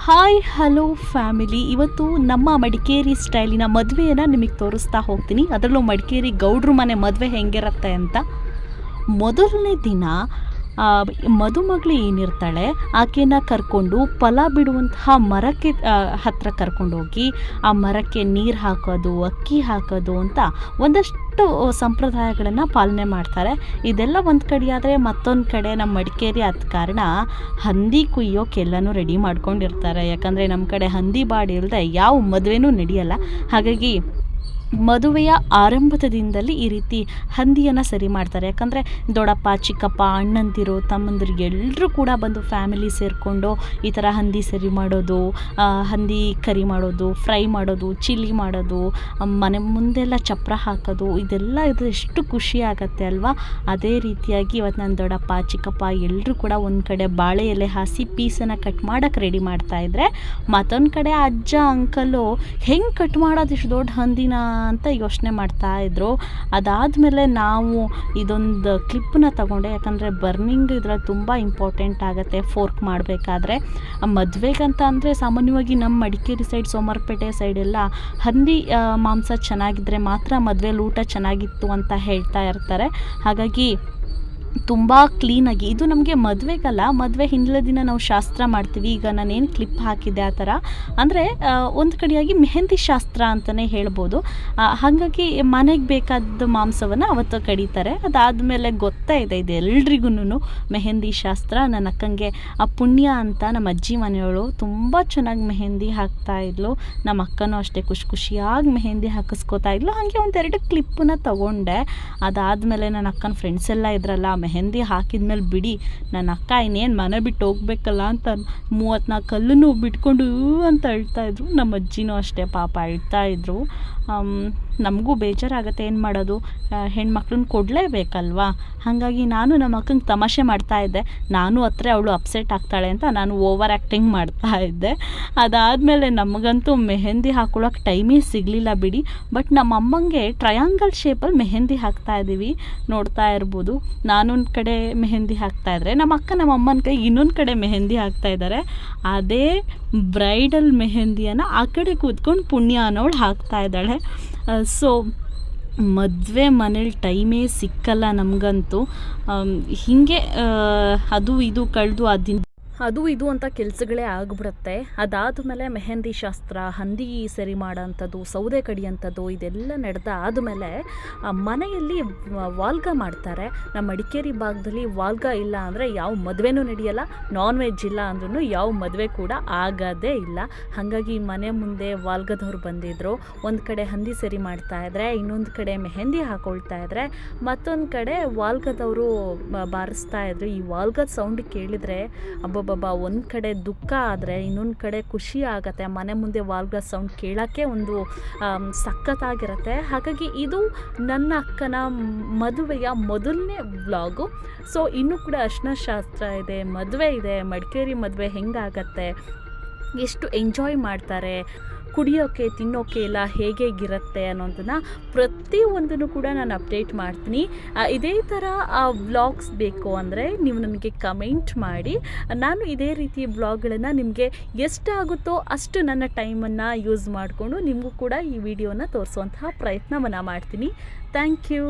Hi hello family, ಇವತ್ತು ನಮ್ಮ ಮಡಿಕೇರಿ ಸ್ಟೈಲಿನ ಮದುವೆಯನ್ನು ನಿಮಗೆ ತೋರಿಸ್ತಾ ಹೋಗ್ತೀನಿ. ಅದರಲ್ಲೂ ಮಡಿಕೇರಿ ಗೌಡ್ರ ಮನೆ ಮದುವೆ ಹೆಂಗಿರುತ್ತೆ ಅಂತ. ಮೊದಲನೇ ದಿನ ಮದುಮಗಳು ಏನಿರ್ತಾಳೆ ಆಕೆನ ಕರ್ಕೊಂಡು ಫಲ ಬಿಡುವಂತಹ ಮರಕ್ಕೆ ಹತ್ತಿರ ಕರ್ಕೊಂಡೋಗಿ ಆ ಮರಕ್ಕೆ ನೀರು ಹಾಕೋದು, ಅಕ್ಕಿ ಹಾಕೋದು ಅಂತ ಒಂದಷ್ಟು ಸಂಪ್ರದಾಯಗಳನ್ನು ಪಾಲನೆ ಮಾಡ್ತಾರೆ. ಇದೆಲ್ಲ ಒಂದು ಕಡೆ ಆದರೆ, ಮತ್ತೊಂದು ಕಡೆ ನಮ್ಮ ಮಡಿಕೇರಿ ಆದ ಕಾರಣ ಹಂದಿ ಕುಯ್ಯೋಕ್ಕೆಲ್ಲನೂ ರೆಡಿ ಮಾಡ್ಕೊಂಡಿರ್ತಾರೆ. ಯಾಕಂದರೆ ನಮ್ಮ ಕಡೆ ಹಂದಿ ಬಾಡಿ ಇಲ್ಲದೆ ಯಾವ ಮದುವೆನೂ ನಡೆಯಲ್ಲ. ಹಾಗಾಗಿ ಮದುವೆಯ ಆರಂಭದ ದಿನದಲ್ಲಿ ಈ ರೀತಿ ಹಂದಿಯನ್ನು ಸರಿ ಮಾಡ್ತಾರೆ. ಯಾಕಂದರೆ ದೊಡ್ಡಪ್ಪ, ಚಿಕ್ಕಪ್ಪ, ಅಣ್ಣಂದಿರು, ತಮ್ಮಂದಿರು ಎಲ್ಲರೂ ಕೂಡ ಬಂದು ಫ್ಯಾಮಿಲಿ ಸೇರಿಕೊಂಡು ಈ ಥರ ಹಂದಿ ಸರಿ ಮಾಡೋದು, ಹಂದಿ ಕರಿ ಮಾಡೋದು, ಫ್ರೈ ಮಾಡೋದು, ಚಿಲ್ಲಿ ಮಾಡೋದು, ಮನೆ ಮುಂದೆಲ್ಲ ಚಪ್ಪರ ಹಾಕೋದು, ಇದೆಲ್ಲ ಇದು ಎಷ್ಟು ಖುಷಿ ಆಗುತ್ತೆ ಅಲ್ವಾ. ಅದೇ ರೀತಿಯಾಗಿ ಇವತ್ತು ನನ್ನ ದೊಡ್ಡಪ್ಪ, ಚಿಕ್ಕಪ್ಪ ಎಲ್ಲರೂ ಕೂಡ ಒಂದು ಕಡೆ ಬಾಳೆ ಎಲೆ ಹಾಸಿ ಪೀಸನ್ನು ಕಟ್ ಮಾಡೋಕ್ಕೆ ರೆಡಿ ಮಾಡ್ತಾಯಿದ್ರೆ, ಮತ್ತೊಂದು ಕಡೆ ಅಜ್ಜ ಅಂಕಲು ಹೆಂಗೆ ಕಟ್ ಮಾಡೋದು ಇಷ್ಟು ದೊಡ್ಡ ಹಂದಿನ ಅಂತ ಯೋಚನೆ ಮಾಡ್ತಾಯಿದ್ರು. ಅದಾದಮೇಲೆ ನಾವು ಇದೊಂದು ಕ್ಲಿಪ್ಪನ್ನ ತಗೊಂಡೆ. ಯಾಕಂದರೆ ಬರ್ನಿಂಗ್ ಇದ್ರಲ್ಲಿ ತುಂಬ ಇಂಪಾರ್ಟೆಂಟ್ ಆಗುತ್ತೆ ಫೋರ್ಕ್ ಮಾಡಬೇಕಾದ್ರೆ. ಮದುವೆಗಂತ ಅಂದರೆ ಸಾಮಾನ್ಯವಾಗಿ ನಮ್ಮ ಮಡಿಕೇರಿ ಸೈಡ್, ಸೋಮವಾರಪೇಟೆ ಸೈಡೆಲ್ಲ ಹಂದಿ ಮಾಂಸ ಚೆನ್ನಾಗಿದ್ದರೆ ಮಾತ್ರ ಮದುವೆಲಿ ಊಟ ಚೆನ್ನಾಗಿತ್ತು ಅಂತ ಹೇಳ್ತಾ ಇರ್ತಾರೆ. ಹಾಗಾಗಿ ತುಂಬ ಕ್ಲೀನಾಗಿ, ಇದು ನಮಗೆ ಮದುವೆಗಲ್ಲ, ಮದುವೆ ಹಿಂದಿನ ದಿನ ನಾವು ಶಾಸ್ತ್ರ ಮಾಡ್ತೀವಿ. ಈಗ ನಾನೇನು ಕ್ಲಿಪ್ ಹಾಕಿದ್ದೆ ಆ ಥರ ಅಂದರೆ ಒಂದು ಕಡೆಯಾಗಿ ಮೆಹಂದಿ ಶಾಸ್ತ್ರ ಅಂತಲೇ ಹೇಳ್ಬೋದು. ಹಾಗಾಗಿ ಮನೆಗೆ ಬೇಕಾದ ಮಾಂಸವನ್ನು ಅವತ್ತು ಕಡಿತಾರೆ. ಅದಾದಮೇಲೆ ಗೊತ್ತೇ ಇದೆ ಇದು ಎಲ್ರಿಗೂ ಮೆಹಂದಿ ಶಾಸ್ತ್ರ. ನನ್ನ ಅಕ್ಕಂಗೆ ಆ ಪುಣ್ಯ ಅಂತ ನಮ್ಮ ಅಜ್ಜಿ ಮನೆಯವಳು ತುಂಬ ಚೆನ್ನಾಗಿ ಮೆಹಂದಿ ಹಾಕ್ತಾಯಿದ್ಲು. ನಮ್ಮ ಅಕ್ಕನೂ ಅಷ್ಟೇ ಖುಷಿಯಾಗಿ ಮೆಹಂದಿ ಹಾಕಿಸ್ಕೋತಾ ಇದ್ಲು. ಹಾಗೆ ಒಂದೆರಡು ಕ್ಲಿಪ್ಪನ್ನ ತೊಗೊಂಡೆ. ಅದಾದಮೇಲೆ ನನ್ನ ಅಕ್ಕನ ಫ್ರೆಂಡ್ಸ್ ಎಲ್ಲ ಇದ್ರಲ್ಲ, ಮೆಹಂದಿ ಹಾಕಿದ್ಮೇಲೆ ಬಿಡಿ ನನ್ನ ಅಕ್ಕ ಇನ್ನೇನು ಮನೆ ಬಿಟ್ಟು ಹೋಗ್ಬೇಕಲ್ಲ ಅಂತ 34 ಕಲ್ಲನ್ನು ಬಿಟ್ಕೊಂಡು ಅಂತ ಅಳ್ತಾಯಿದ್ರು. ನಮ್ಮ ಅಜ್ಜಿನೂ ಅಷ್ಟೇ ಪಾಪ ಅಳ್ತಾಯಿದ್ರು. ನಮಗೂ ಬೇಜಾರಾಗುತ್ತೆ, ಏನು ಮಾಡೋದು, ಹೆಣ್ಮಕ್ಳನ್ನ ಕೊಡಲೇಬೇಕಲ್ವಾ. ಹಾಗಾಗಿ ನಾನು ನಮ್ಮ ಅಕ್ಕಂಗೆ ತಮಾಷೆ ಮಾಡ್ತಾಯಿದ್ದೆ. ನಾನು ಹತ್ರ ಅವಳು ಅಪ್ಸೆಟ್ ಆಗ್ತಾಳೆ ಅಂತ ನಾನು ಓವರ್ ಆ್ಯಕ್ಟಿಂಗ್ ಮಾಡ್ತಾಯಿದ್ದೆ. ಅದಾದಮೇಲೆ ನಮಗಂತೂ ಮೆಹಂದಿ ಹಾಕೊಳ್ಳೋಕೆ ಟೈಮೇ ಸಿಗಲಿಲ್ಲ ಬಿಡಿ. ಬಟ್ ನಮ್ಮ ಅಮ್ಮಂಗೆ ಟ್ರಯಾಂಗಲ್ ಶೇಪಲ್ಲಿ ಮೆಹಂದಿ ಹಾಕ್ತಾಯಿದ್ದೀವಿ, ನೋಡ್ತಾ ಇರ್ಬೋದು. ನಾನೊಂದು ಕಡೆ ಮೆಹಂದಿ ಹಾಕ್ತಾಯಿದ್ರೆ ನಮ್ಮ ಅಕ್ಕ ನಮ್ಮ ಅಮ್ಮನ ಕೈ ಇನ್ನೊಂದು ಕಡೆ ಮೆಹಂದಿ ಹಾಕ್ತಾಯಿದ್ದಾರೆ. ಅದೇ ಬ್ರೈಡಲ್ ಮೆಹಂದಿಯನ್ನು ಆ ಕಡೆ ಕೂತ್ಕೊಂಡು ಪುಣ್ಯ ಅನ್ನೋಳು ಹಾಕ್ತಾಯಿದ್ದಾಳೆ. ಸೊ ಮದುವೆ ಮನೇಲಿ ಟೈಮೇ ಸಿಕ್ಕಲ್ಲ ನಮಗಂತೂ. ಹೀಗೆ ಅದು ಇದು ಕಳೆದು ಅದು ಇದು ಅಂತ ಕೆಲಸಗಳೇ ಆಗಿಬಿಡುತ್ತೆ. ಅದಾದಮೇಲೆ ಮೆಹಂದಿ ಶಾಸ್ತ್ರ, ಹಂದಿ ಸರಿ ಮಾಡೋಂಥದ್ದು, ಸೌದೆ ಕಡಿಯೋಂಥದ್ದು ಇದೆಲ್ಲ ನಡೆದಾದಮೇಲೆ ಮನೆಯಲ್ಲಿ ವಾಲ್ಗ ಮಾಡ್ತಾರೆ. ನಮ್ಮ ಮಡಿಕೇರಿ ಭಾಗದಲ್ಲಿ ವಾಲ್ಗ ಇಲ್ಲ ಅಂದರೆ ಯಾವ ಮದುವೆನೂ ನಡೆಯಲ್ಲ. ನಾನ್ ವೆಜ್ ಇಲ್ಲ ಅಂದ್ರೂ ಯಾವ ಮದುವೆ ಕೂಡ ಆಗೋದೇ ಇಲ್ಲ. ಹಾಗಾಗಿ ಮನೆ ಮುಂದೆ ವಾಲ್ಗದವ್ರು ಬಂದಿದ್ದರು. ಒಂದು ಕಡೆ ಹಂದಿ ಸರಿ ಮಾಡ್ತಾಯಿದ್ರೆ, ಇನ್ನೊಂದು ಕಡೆ ಮೆಹಂದಿ ಹಾಕ್ಕೊಳ್ತಾಯಿದ್ರೆ, ಮತ್ತೊಂದು ಕಡೆ ವಾಲ್ಗದವರು ಬಾರಿಸ್ತಾಯಿದ್ರು. ಈ ವಾಲ್ಗದ ಸೌಂಡ್ ಕೇಳಿದರೆ ಒಂದು ಕಡೆ ದುಃಖ ಆದರೆ ಇನ್ನೊಂದು ಕಡೆ ಖುಷಿ ಆಗುತ್ತೆ. ಮನೆ ಮುಂದೆ ವಾಲ್ಗ ಸೌಂಡ್ ಕೇಳೋಕ್ಕೆ ಒಂದು ಸಖತ್ತಾಗಿರುತ್ತೆ. ಹಾಗಾಗಿ ಇದು ನನ್ನ ಅಕ್ಕನ ಮದುವೆಯ ಮೊದಲನೇ ವ್ಲಾಗು. ಸೊ ಇನ್ನೂ ಕೂಡ ಅರಿಶಿನ ಶಾಸ್ತ್ರ ಇದೆ, ಮದುವೆ ಇದೆ. ಮಡಿಕೇರಿ ಮದುವೆ ಹೆಂಗಾಗತ್ತೆ, ಎಷ್ಟು ಎಂಜಾಯ್ ಮಾಡ್ತಾರೆ, ಕುಡಿಯೋಕ್ಕೆ ತಿನ್ನೋಕ್ಕೆ ಎಲ್ಲ ಹೇಗಿರುತ್ತೆ ಅನ್ನೋದನ್ನು ಪ್ರತಿಯೊಂದನ್ನು ಕೂಡ ನಾನು ಅಪ್ಡೇಟ್ ಮಾಡ್ತೀನಿ. ಇದೇ ಥರ ವ್ಲಾಗ್ಸ್ ಬೇಕು ಅಂದರೆ ನೀವು ನನಗೆ ಕಮೆಂಟ್ ಮಾಡಿ. ನಾನು ಇದೇ ರೀತಿಯ ವ್ಲಾಗ್ಗಳನ್ನು ನಿಮಗೆ ಎಷ್ಟಾಗುತ್ತೋ ಅಷ್ಟು ನನ್ನ ಟೈಮನ್ನು ಯೂಸ್ ಮಾಡಿಕೊಂಡು ನಿಮಗೂ ಕೂಡ ಈ ವಿಡಿಯೋನ ತೋರಿಸುವಂತಹ ಪ್ರಯತ್ನವನ್ನು ಮಾಡ್ತೀನಿ. Thank you.